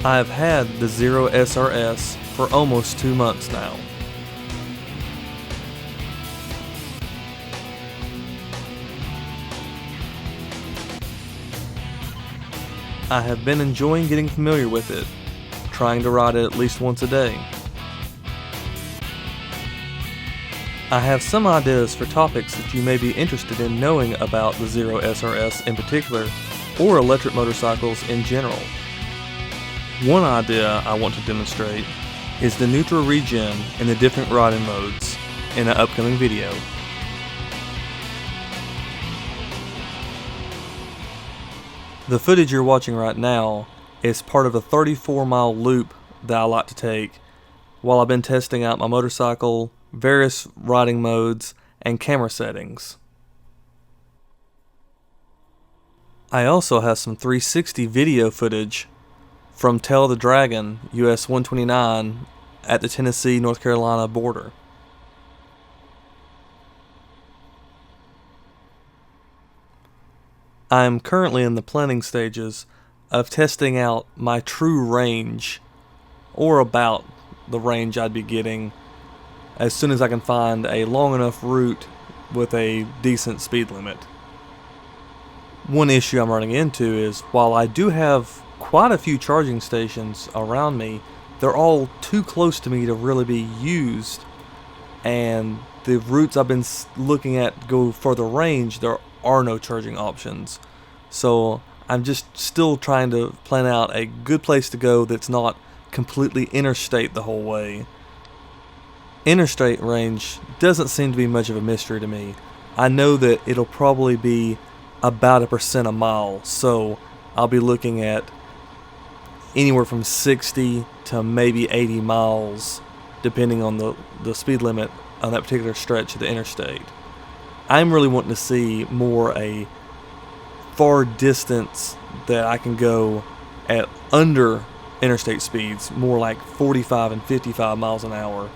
I have had the Zero SRS for almost 2 months now. I have been enjoying getting familiar with it, trying to ride it at least once a day. I have some ideas for topics that you may be interested in knowing about the Zero SRS in particular, or electric motorcycles in general. One idea I want to demonstrate is the neutral regen in the different riding modes in an upcoming video. The footage you're watching right now is part of a 34-mile loop that I like to take while I've been testing out my motorcycle, various riding modes, and camera settings. I also have some 360 video footage from Tail the Dragon US 129 at the Tennessee-North Carolina border. I am currently in the planning stages of testing out my true range, or about the range I'd be getting as soon as I can find a long enough route with a decent speed limit. One issue I'm running into is, while I do have quite a few charging stations around me, they're all too close to me to really be used, and the routes I've been looking at go further range, there are no charging options. So I'm just still trying to plan out a good place to go that's not completely interstate the whole way. Interstate range doesn't seem to be much of a mystery to me. I know that it'll probably be about 1% a mile, so I'll be looking at anywhere from 60 to maybe 80 miles depending on the speed limit on that particular stretch of the interstate. I'm really wanting to see more a far distance that I can go at under interstate speeds, more like 45 and 55 miles an hour,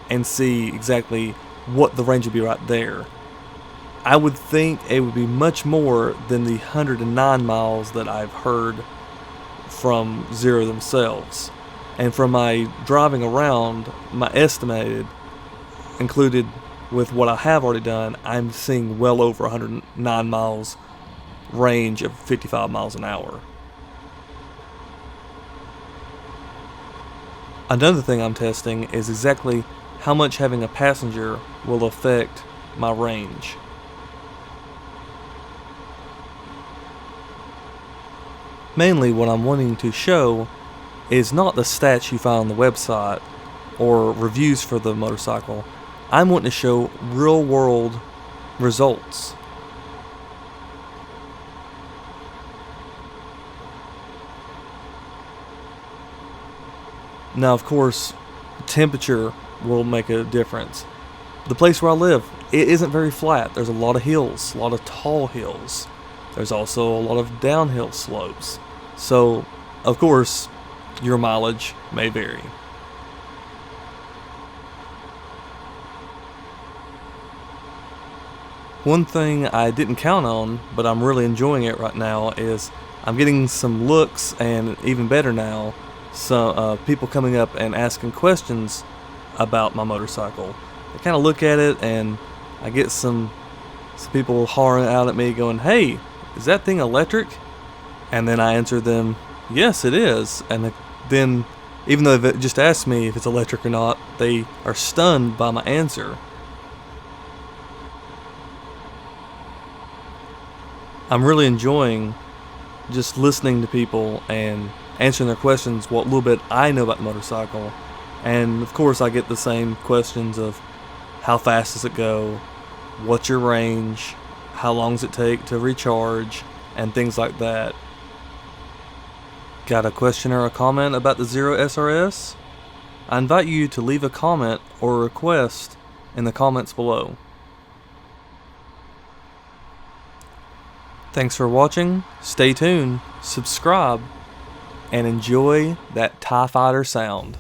and see exactly what the range would be right there. I would think it would be much more than the 109 miles that I've heard from Zero themselves. And from my driving around, my estimated, included with what I have already done, I'm seeing well over 109 miles range of 55 miles an hour. Another thing I'm testing is exactly how much having a passenger will affect my range. Mainly what I'm wanting to show is not the stats you find on the website or reviews for the motorcycle. I'm wanting to show real world results. Now, of course, temperature will make a difference. The place where I live, it isn't very flat. There's a lot of hills, a lot of tall hills. There's also a lot of downhill slopes. So, of course, your mileage may vary. One thing I didn't count on, but I'm really enjoying it right now, is I'm getting some looks, and even better now, some people coming up and asking questions about my motorcycle. I kind of look at it and I get some people hollering out at me going, "Hey, is that thing electric?" And then I answer them, "Yes, it is." And then, even though they've just asked me if it's electric or not, they are stunned by my answer. I'm really enjoying just listening to people and answering their questions, what little bit I know about the motorcycle. And of course I get the same questions of how fast does it go, what's your range, how long does it take to recharge, and things like that. Got a question or a comment about the Zero SRS? I invite you to leave a comment or a request in the comments below. Thanks for watching, stay tuned, subscribe, and enjoy that TIE Fighter sound.